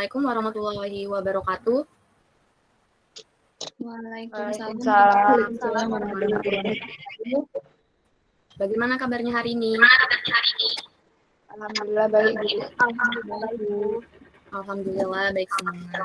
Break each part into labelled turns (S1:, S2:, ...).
S1: Assalamualaikum warahmatullahi wabarakatuh.
S2: Waalaikumsalam
S3: warahmatullahi wabarakatuh.
S1: Bagaimana kabarnya hari ini?
S3: Alhamdulillah baik, Bu.
S1: Alhamdulillah baik semua.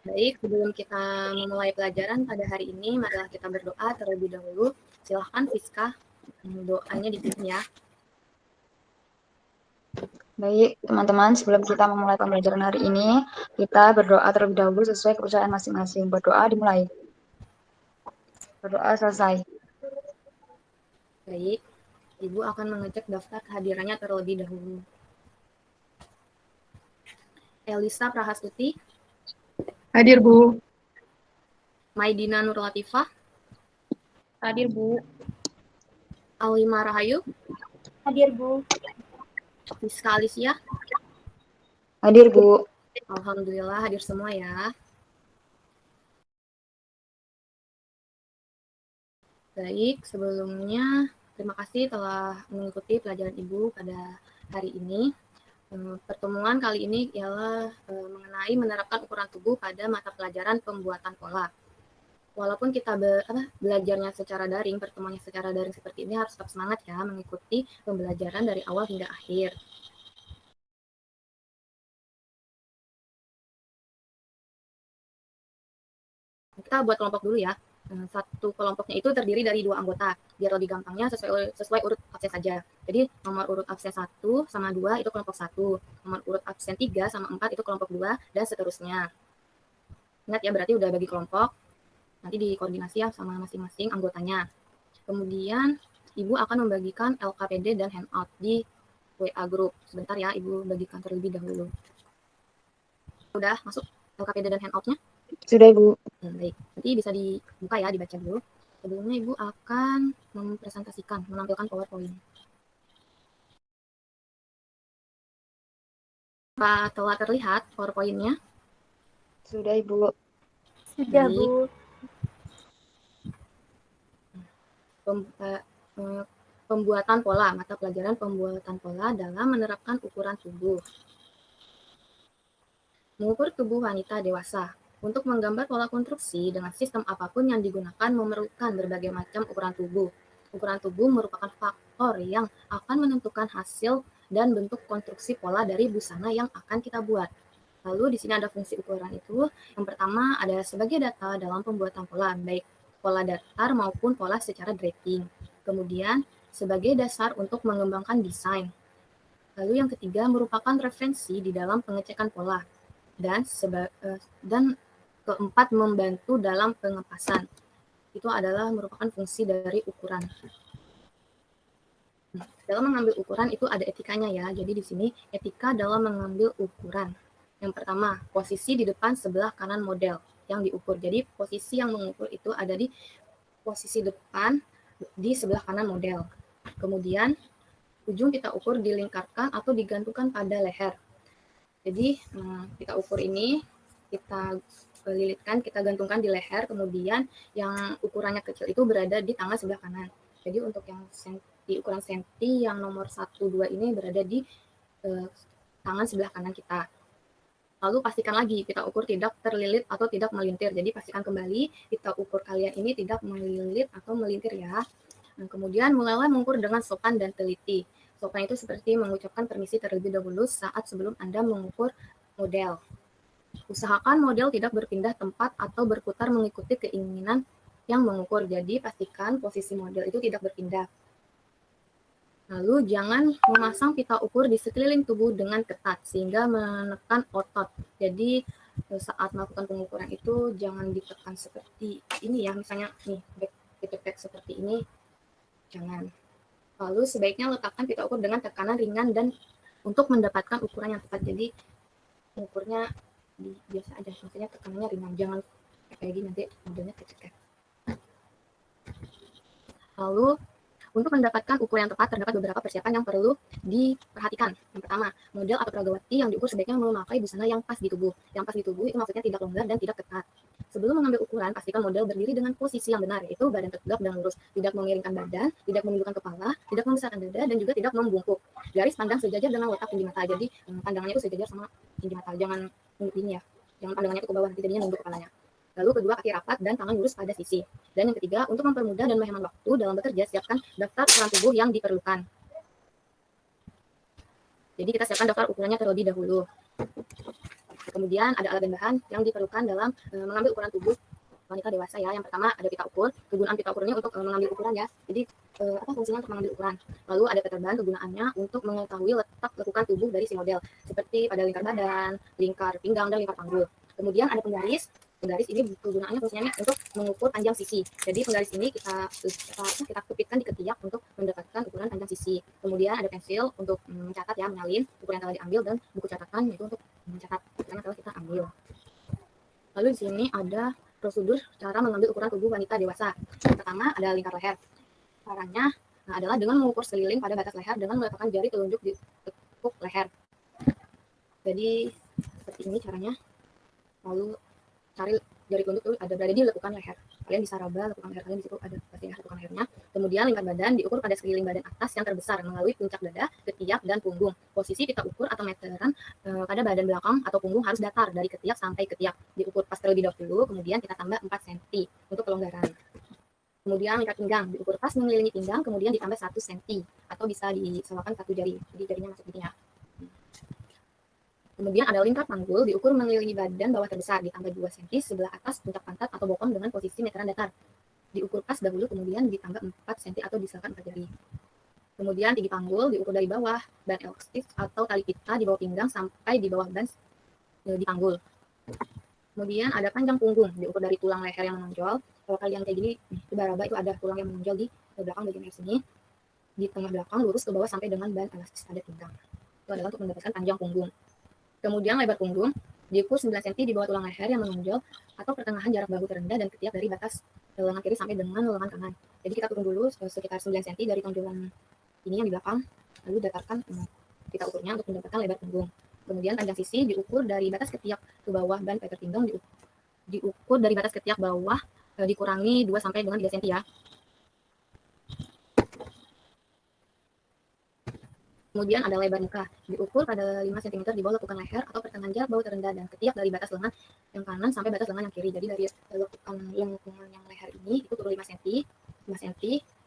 S1: Baik, sebelum kita memulai pelajaran pada hari ini, marilah kita berdoa terlebih dahulu. Silahkan Fiska, doanya dipimpin ya.
S3: Baik, teman-teman, sebelum kita memulai pembelajaran hari ini, kita berdoa terlebih dahulu sesuai kepercayaan masing-masing. Berdoa dimulai. Berdoa selesai.
S1: Baik, Ibu akan mengecek daftar kehadirannya terlebih dahulu. Elisa Prahastuti.
S2: Hadir, Bu.
S1: Maidina Nurlatifah.
S2: Hadir, Bu.
S1: Alima Rahayu.
S4: Hadir, Bu.
S1: Fiska Alicia.
S3: Hadir, Bu.
S1: Alhamdulillah hadir semua ya. Baik, sebelumnya terima kasih telah mengikuti pelajaran Ibu pada hari ini. Pertemuan kali ini ialah mengenai menerapkan ukuran tubuh pada mata pelajaran pembuatan pola. Walaupun kita belajarnya secara daring, pertemuannya secara daring seperti ini, harus tetap semangat ya mengikuti pembelajaran dari awal hingga akhir. Kita buat kelompok dulu ya. Satu kelompoknya itu terdiri dari 2 anggota. Biar lebih gampangnya sesuai urut absen saja. Jadi nomor urut absen 1 sama 2 itu kelompok 1. Nomor urut absen 3 sama 4 itu kelompok 2, dan seterusnya. Ingat ya, berarti udah bagi kelompok. Nanti dikoordinasi ya sama masing-masing anggotanya. Kemudian Ibu akan membagikan LKPD dan handout di WA group. Sebentar ya, Ibu bagikan terlebih dahulu. Udah masuk LKPD dan handoutnya?
S3: Sudah, Bu.
S1: Baik, nanti bisa dibuka ya, dibaca dulu. Sebelumnya Ibu akan mempresentasikan, menampilkan PowerPoint. Apa telah terlihat PowerPoint-nya?
S3: Sudah, Ibu.
S4: Sudah,
S1: Baik.
S4: Bu.
S1: Pembuatan pola, mata pelajaran pembuatan pola dalam menerapkan ukuran tubuh. Mengukur tubuh wanita dewasa. Untuk menggambar pola konstruksi dengan sistem apapun yang digunakan memerlukan berbagai macam ukuran tubuh. Ukuran tubuh merupakan faktor yang akan menentukan hasil dan bentuk konstruksi pola dari busana yang akan kita buat. Lalu di sini ada fungsi ukuran itu. Yang pertama ada sebagai data dalam pembuatan pola, baik pola datar maupun pola secara draping. Kemudian sebagai dasar untuk mengembangkan desain. Lalu yang ketiga merupakan referensi di dalam pengecekan pola. Dan keempat membantu dalam pengepasan. Itu adalah merupakan fungsi dari ukuran. Dalam mengambil ukuran itu ada etikanya ya. Jadi di sini etika dalam mengambil ukuran. Yang pertama, posisi di depan sebelah kanan model yang diukur. Jadi posisi yang mengukur itu ada di posisi depan di sebelah kanan model. Kemudian ujung kita ukur dilingkarkan atau digantungkan pada leher. Jadi kita ukur ini, kita lilitkan, kita gantungkan di leher, kemudian yang ukurannya kecil itu berada di tangan sebelah kanan. Jadi untuk yang ukuran senti yang nomor 1, 2 ini berada di tangan sebelah kanan kita. Lalu pastikan lagi kita ukur tidak terlilit atau tidak melintir. Jadi pastikan kembali kita ukur kalian ini tidak melilit atau melintir ya. Nah, kemudian mulailah mengukur dengan sopan dan teliti. Sopan itu seperti mengucapkan permisi terlebih dahulu saat sebelum Anda mengukur model. Usahakan model tidak berpindah tempat atau berputar mengikuti keinginan yang mengukur. Jadi pastikan posisi model itu tidak berpindah. Lalu jangan memasang pita ukur di sekeliling tubuh dengan ketat sehingga menekan otot. Jadi saat melakukan pengukuran itu jangan ditekan seperti ini ya, misalnya nih back seperti ini, jangan. Lalu sebaiknya letakkan pita ukur dengan tekanan ringan dan untuk mendapatkan ukuran yang tepat. Jadi mengukurnya biasa aja, maksudnya tekanannya ringan, jangan kayak gini nanti modelnya keceket. Lalu untuk mendapatkan ukuran yang tepat, terdapat beberapa persiapan yang perlu diperhatikan. Yang pertama, model atau pragawati yang diukur sebaiknya memakai busana yang pas di tubuh. Yang pas di tubuh itu maksudnya tidak longgar dan tidak ketat. Sebelum mengambil ukuran, pastikan model berdiri dengan posisi yang benar, yaitu badan tegak dan lurus, tidak mengiringkan badan, tidak menundukkan kepala, tidak membesarkan dada, dan juga tidak membungkuk. Garis pandang sejajar dengan letak tinggi mata. Jadi pandangannya itu sejajar sama tinggi mata. Jangan ini ya, jangan pandangannya ke bawah, nanti jadinya nunduk kepalanya. Lalu kedua, kaki rapat dan tangan lurus pada sisi. Dan yang ketiga, untuk mempermudah dan menghemat waktu dalam bekerja, siapkan daftar ukuran tubuh yang diperlukan. Jadi kita siapkan daftar ukurannya terlebih dahulu. Kemudian ada alat dan bahan yang diperlukan dalam mengambil ukuran tubuh wanita dewasa ya. Yang pertama ada pita ukur. Kegunaan pita ukur ini untuk mengambil ukuran ya. Jadi apa fungsinya untuk mengambil ukuran? Lalu ada peta ban, kegunaannya untuk mengetahui letak lekukan tubuh dari si model, seperti pada lingkar badan, lingkar pinggang, dan lingkar panggul. Kemudian ada penggaris. Penggaris ini kegunaannya fungsinya untuk mengukur panjang sisi. Jadi penggaris ini kita kepitkan di ketiak untuk mendapatkan ukuran panjang sisi. Kemudian ada pensil untuk mencatat ya, menyalin ukuran yang telah diambil, dan buku catatan itu untuk mencatat karena telah kita ambil. Lalu di sini ada prosedur cara mengambil ukuran tubuh wanita dewasa. Pertama ada lingkar leher. Caranya adalah dengan mengukur sekeliling pada batas leher dengan meletakkan jari telunjuk di tekuk leher. Jadi seperti ini caranya. Lalu cari jari telunjuk itu ada berada di lekukan leher. Kalian bisa raba lekukan leher kalian, di situ ada pasti lekukan lehernya. Kemudian lingkar badan diukur pada sekeliling badan atas yang terbesar melalui puncak dada, ketiak, dan punggung. Posisi pita ukur atau meteran pada badan belakang atau punggung harus datar dari ketiak sampai ketiak. Diukur pas terlebih dahulu, kemudian kita tambah 4 cm untuk kelonggaran. Kemudian lingkar pinggang diukur pas mengelilingi pinggang, kemudian ditambah 1 cm atau bisa disamakan 1 jari. Jadi jarinya masuk gini ya. Kemudian ada lingkar panggul diukur mengelilingi badan bawah terbesar, ditambah 2 cm sebelah atas puncak pantat atau bokong dengan posisi meteran datar. Diukur pas dahulu, kemudian ditambah 4 cm atau disilakan 4 jari. Kemudian tinggi panggul diukur dari bawah ban elastis atau tali pita di bawah pinggang sampai di bawah ban di panggul. Kemudian ada panjang punggung diukur dari tulang leher yang menonjol. Kalau kalian kayak gini, itu baraba itu ada tulang yang menonjol di belakang bagian leher sini. Di tengah belakang lurus ke bawah sampai dengan ban elastis pada pinggang. Itu adalah untuk mendapatkan panjang punggung. Kemudian lebar punggung diukur 9 cm di bawah tulang leher yang menonjol atau pertengahan jarak bahu terendah dan ketiak dari batas lengan kiri sampai dengan lengan kanan. Jadi kita turun dulu sekitar 9 cm dari tonjolan ini yang di belakang, lalu datarkan pita ukurnya untuk mendapatkan lebar punggung. Kemudian panjang sisi diukur dari batas ketiak ke bawah ban peter pinggang, diukur dari batas ketiak bawah dikurangi 2 sampai dengan 3 cm ya. Kemudian ada lebar muka, diukur pada 5 cm di bawah lekukan leher atau pertengahan jarak bahu terendah dan ketiak dari batas lengan yang kanan sampai batas lengan yang kiri. Jadi dari lekukan lengkungan yang leher ini itu turun 5 cm,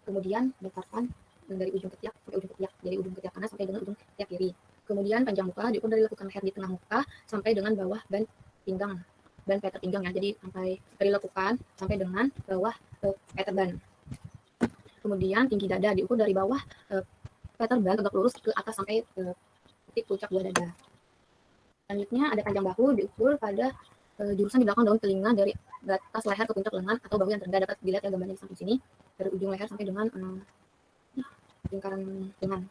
S1: kemudian datarkan dari ujung ketiak sampai ujung ketiak, dari ujung ketiak kanan sampai dengan ujung ketiak kiri. Kemudian panjang muka diukur dari lekukan leher di tengah muka sampai dengan bawah ban pinggang, ban peter pinggang ya. Jadi sampai dari lekukan sampai dengan bawah peter ban. Kemudian tinggi dada diukur dari bawah peter ban tegak lurus ke atas sampai titik puncak buah dada. Selanjutnya ada panjang bahu diukur pada jurusan di belakang daun telinga dari batas leher ke puncak lengan atau bahu yang terendah. Dapat dilihat ya gambarnya di samping sini, dari ujung leher sampai dengan lingkaran lengan.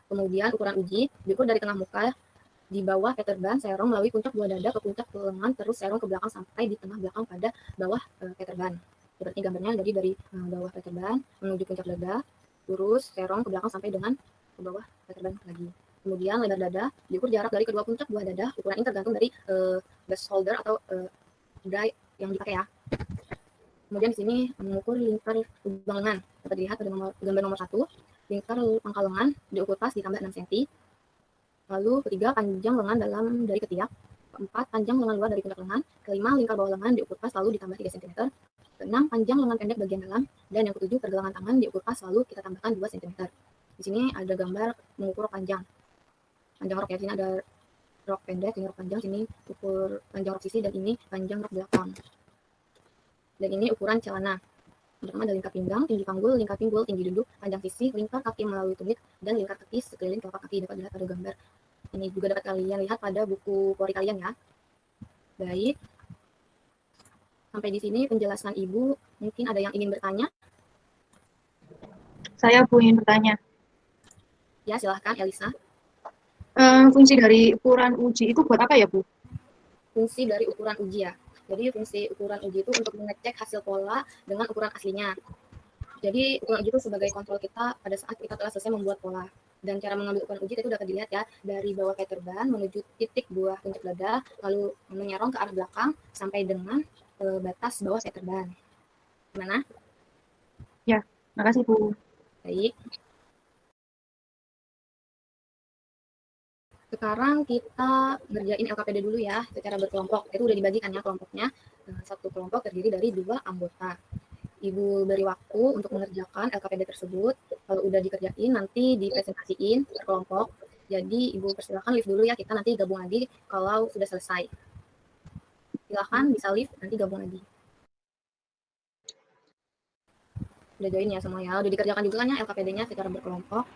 S1: Kemudian ukuran uji diukur dari tengah muka di bawah peter ban serong melalui puncak buah dada ke puncak lengan, terus serong ke belakang sampai di tengah belakang pada bawah peter ban. Seperti gambarnya, jadi dari bawah peter ban menuju puncak dada, lurus serong ke belakang sampai dengan ke bawah peter ban lagi. Kemudian lebar dada diukur jarak dari kedua puncak buah dada. Ukuran ini tergantung dari base holder atau dry yang dipakai ya. Kemudian di sini mengukur lingkar lubang lengan. Dapat dilihat pada gambar nomor 1. Lingkar pangkal lengan diukur pas ditambah 6 cm. Lalu ketiga, panjang lengan dalam dari ketiak. Keempat, panjang lengan luar dari puncak lengan. Kelima, lingkar bawah lengan diukur pas lalu ditambah 3 cm. Keenam, panjang lengan pendek bagian dalam. Dan yang ketujuh, pergelangan tangan diukur pas lalu kita tambahkan 2 cm. Di sini ada gambar mengukur panjang rok ya. Di sini ada rok pendek, ini rok panjang, sini ukur panjang rok sisi, dan ini panjang rok belakang. Dan ini ukuran celana. Pertama ada lingkar pinggang, tinggi panggul, lingkar pinggul, tinggi duduk, panjang sisi, lingkar kaki melalui tumit, dan lingkar kaki sekeliling telapak kaki. Dapat dilihat pada gambar. Ini juga dapat kalian lihat pada buku Polri kalian ya. Baik. Sampai di sini penjelasan Ibu. Mungkin ada yang ingin bertanya?
S2: Saya ingin bertanya.
S1: Ya, silahkan Elisa.
S2: Fungsi dari ukuran uji itu buat apa ya, Bu?
S1: Fungsi dari ukuran uji ya. Jadi fungsi ukuran uji itu untuk mengecek hasil pola dengan ukuran aslinya. Jadi ukuran uji itu sebagai kontrol kita pada saat kita telah selesai membuat pola. Dan cara mengambil ukuran uji itu dapat dilihat ya, dari bawah peter ban menuju titik buah puncak dada, lalu menyerong ke arah belakang sampai dengan batas bawah peter ban. Gimana?
S2: Ya, makasih Bu.
S1: Baik. Sekarang kita ngerjain LKPD dulu ya, secara berkelompok. Itu udah dibagikan ya kelompoknya. Satu kelompok terdiri dari 2 anggota. Ibu beri waktu untuk mengerjakan LKPD tersebut. Kalau udah dikerjain, nanti dipresentasiin per kelompok. Jadi Ibu persilakan live dulu ya, kita nanti gabung lagi kalau sudah selesai. Silakan bisa live, nanti gabung lagi. Udah join ya semua ya, udah dikerjakan juga kan ya LKPD-nya secara berkelompok.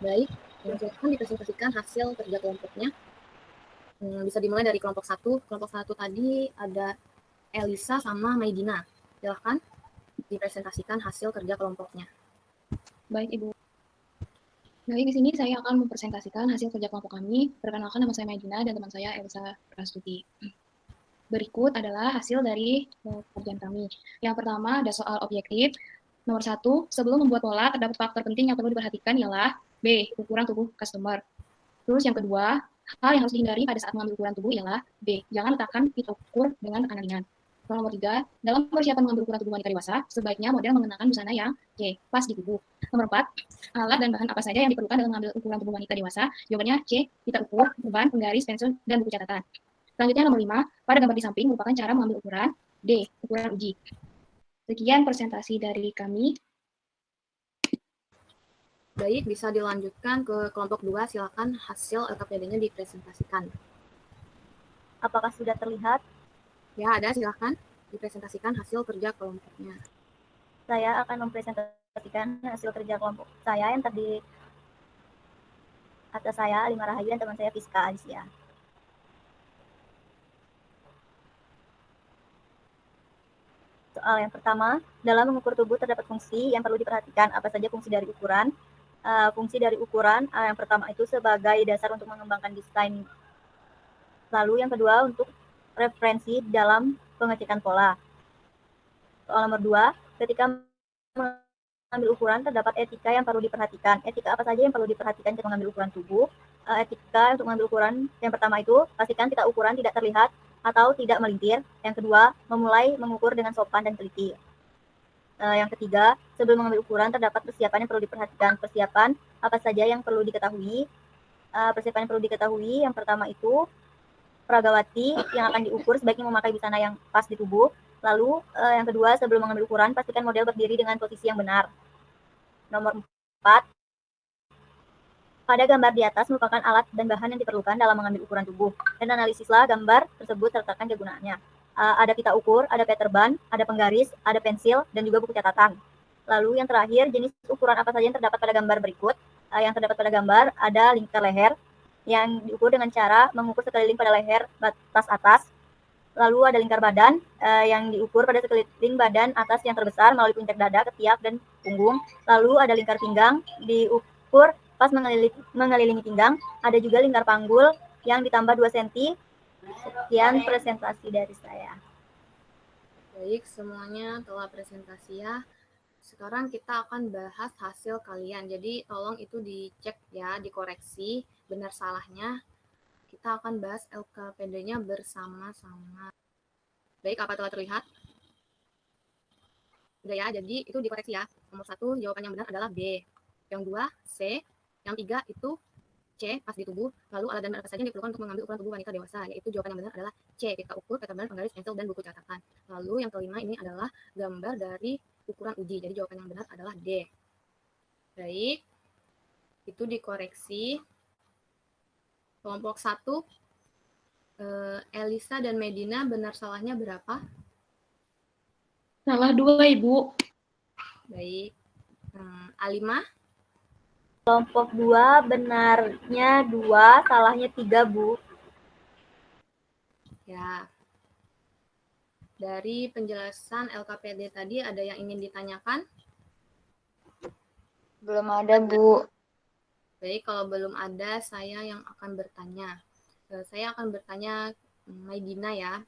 S1: Baik, silakan dipresentasikan hasil kerja kelompoknya. Bisa dimulai dari kelompok 1. Kelompok 1 tadi ada Elisa sama Maidina. Silakan dipresentasikan hasil kerja kelompoknya.
S2: Baik, Ibu. Baik, di sini saya akan mempresentasikan hasil kerja kelompok kami. Perkenalkan, nama saya Maidina dan teman saya Elsa Prastuti. Berikut adalah hasil dari pekerjaan kami. Yang pertama ada soal objektif. Nomor 1, sebelum membuat pola, terdapat faktor penting yang perlu diperhatikan ialah B, ukuran tubuh customer. Terus yang kedua, hal yang harus dihindari pada saat mengambil ukuran tubuh ialah B, jangan letakkan pita ukur dengan tekanan ringan. Nomor 3, dalam persiapan mengambil ukuran tubuh wanita dewasa, sebaiknya model mengenakan busana yang C, pas di tubuh. Nomor 4, alat dan bahan apa saja yang diperlukan dalam mengambil ukuran tubuh wanita dewasa? Jawabannya C, pita ukur, ban, penggaris, pensil, dan buku catatan. Selanjutnya nomor 5, pada gambar di samping merupakan cara mengambil ukuran. D, ukuran uji. Sekian presentasi dari kami.
S1: Baik, bisa dilanjutkan ke kelompok 2, silakan hasil LKPD-nya dipresentasikan.
S4: Apakah sudah terlihat?
S1: Ya, ada, silakan dipresentasikan hasil kerja kelompoknya.
S4: Saya akan mempresentasikan hasil kerja kelompok saya yang terdiri atas saya, Alima Rahayu, dan teman saya Fiska Alicia. Soal yang pertama, dalam mengukur tubuh terdapat fungsi yang perlu diperhatikan. Apa saja fungsi dari ukuran? Fungsi dari ukuran yang pertama itu sebagai dasar untuk mengembangkan desain. Lalu yang kedua untuk referensi dalam pengecekan pola. Soal nomor 2, ketika mengambil ukuran terdapat etika yang perlu diperhatikan. Etika apa saja yang perlu diperhatikan ketika mengambil ukuran tubuh? Etika untuk mengambil ukuran yang pertama itu pastikan pita ukuran tidak terlihat atau tidak melintir. Yang kedua, memulai mengukur dengan sopan dan teliti. Yang ketiga, sebelum mengambil ukuran terdapat persiapan yang perlu diperhatikan. Persiapan apa saja yang perlu diketahui? Persiapan yang perlu diketahui yang pertama itu pragawati yang akan diukur sebaiknya memakai busana yang pas di tubuh. Lalu yang kedua, sebelum mengambil ukuran pastikan model berdiri dengan posisi yang benar. Nomor 4, pada gambar di atas merupakan alat dan bahan yang diperlukan dalam mengambil ukuran tubuh, dan analisislah gambar tersebut sertakan kegunaannya. Ada pita ukur, ada pattern, ada penggaris, ada pensil, dan juga buku catatan. Lalu yang terakhir, jenis ukuran apa saja yang terdapat pada gambar berikut. Yang terdapat pada gambar ada lingkar leher, yang diukur dengan cara mengukur sekeliling pada leher batas atas. Lalu ada lingkar badan, yang diukur pada sekeliling badan atas yang terbesar melalui puncak dada, ketiak, dan punggung. Lalu ada lingkar pinggang, diukur pas mengelilingi pinggang. Ada juga lingkar panggul yang ditambah 2 cm. Sekian presentasi dari saya.
S1: Baik, semuanya telah presentasi ya. Sekarang kita akan bahas hasil kalian. Jadi tolong itu dicek ya, dikoreksi benar salahnya. Kita akan bahas LKPD-nya bersama-sama. Baik, apa telah terlihat? Udah ya, jadi itu dikoreksi ya. Nomor 1, jawaban yang benar adalah B. Yang 2, C. Yang 3, itu C, pas di tubuh. Lalu alat dan bahan apa saja yang diperlukan untuk mengambil ukuran tubuh wanita dewasa, yaitu jawaban yang benar adalah C, pita ukur, pattern, penggaris, pensil, dan buku catatan. Lalu yang kelima ini adalah gambar dari ukuran uji, jadi jawaban yang benar adalah D. Baik, itu dikoreksi. Kelompok 1, Elisa dan Medina benar salahnya berapa?
S2: Salah 2, Ibu.
S1: Baik. Alimah?
S4: Kelompok 2 benarnya 2, salahnya 3, Bu.
S1: Ya. Dari penjelasan LKPD tadi ada yang ingin ditanyakan?
S3: Belum ada, Bu.
S1: Baik, kalau belum ada, saya yang akan bertanya. Saya akan bertanya Maidina ya.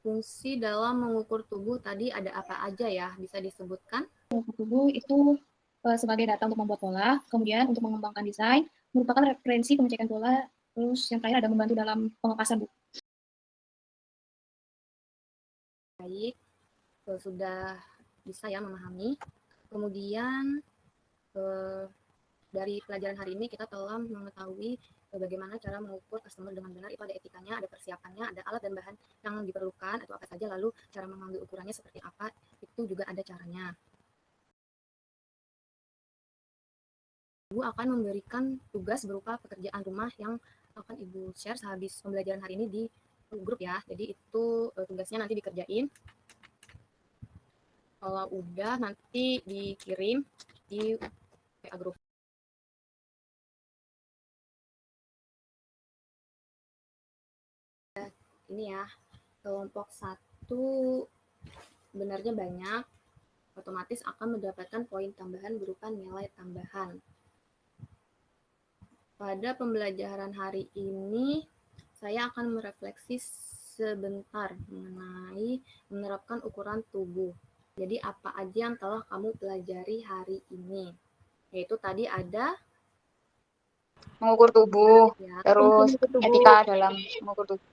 S1: Fungsi dalam mengukur tubuh tadi ada apa aja ya? Bisa disebutkan?
S2: Mengukur tubuh itu sebagai data untuk membuat pola, kemudian untuk mengembangkan desain, merupakan referensi pengecekan pola, terus yang terakhir ada membantu dalam pengepasan, Bu.
S1: Baik, sudah bisa ya memahami. Kemudian Dari pelajaran hari ini kita telah mengetahui bagaimana cara mengukur customer dengan benar. Itu ada etikanya, ada persiapannya, ada alat dan bahan yang diperlukan atau apa saja, lalu cara mengambil ukurannya seperti apa, itu juga ada caranya. Ibu akan memberikan tugas berupa pekerjaan rumah yang akan Ibu share sehabis pembelajaran hari ini di grup ya. Jadi itu tugasnya nanti dikerjain. Kalau udah nanti dikirim di WA grup. Ini ya, kelompok 1 benarnya banyak, otomatis akan mendapatkan poin tambahan berupa nilai tambahan. Pada pembelajaran hari ini, saya akan merefleksi sebentar mengenai menerapkan ukuran tubuh. Jadi apa aja yang telah kamu pelajari hari ini? Yaitu tadi ada
S3: Mengukur tubuh,
S1: ya,
S3: terus
S4: Mengukur tubuh.
S3: etika dalam mengukur tubuh.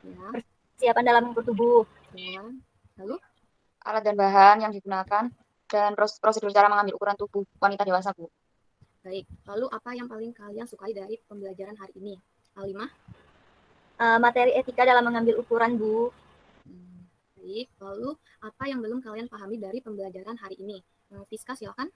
S1: ya,
S4: Persiapan dalam mengukur tubuh.
S1: ya. Lalu
S3: Alat dan bahan yang digunakan, dan prosedur cara mengambil ukuran tubuh wanita dewasa, Bu.
S1: baik. Lalu apa yang paling kalian sukai dari pembelajaran hari ini? Alimah?
S4: Materi etika dalam mengambil ukuran, Bu.
S1: Baik. Lalu apa yang belum kalian pahami dari pembelajaran hari ini? Fiska, silakan.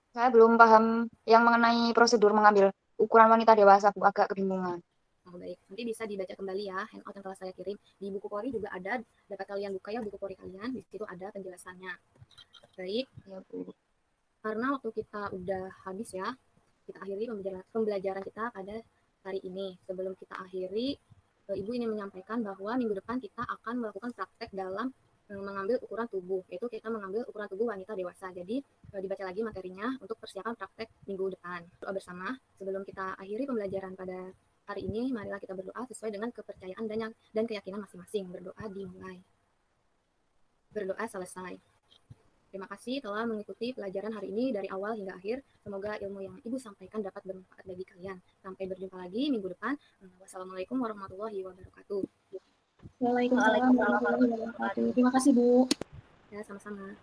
S3: Saya belum paham yang mengenai prosedur mengambil ukuran wanita dewasa, Bu. Agak kebingungan.
S1: Oh, baik. Nanti bisa dibaca kembali ya, handout yang telah saya kirim. Di buku Pori juga ada, dapat kalian buka ya buku Pori kalian, di situ ada penjelasannya. Baik,
S3: Ya, Bu.
S1: karena waktu kita udah habis ya, kita akhiri pembelajaran kita pada hari ini. Sebelum kita akhiri, Ibu ingin menyampaikan bahwa minggu depan kita akan melakukan praktek dalam mengambil ukuran tubuh, yaitu kita mengambil ukuran tubuh wanita dewasa. Jadi dibaca lagi materinya untuk persiapan praktek minggu depan. Doa bersama sebelum kita akhiri pembelajaran pada hari ini, marilah kita berdoa sesuai dengan kepercayaan dan keyakinan masing-masing. Berdoa dimulai. Berdoa selesai. Terima kasih telah mengikuti pelajaran hari ini dari awal hingga akhir. Semoga ilmu yang Ibu sampaikan dapat bermanfaat bagi kalian. Sampai berjumpa lagi minggu depan. Wassalamualaikum warahmatullahi wabarakatuh.
S2: Waalaikumsalam warahmatullahi wabarakatuh. Terima kasih, Bu.
S1: Ya, sama-sama.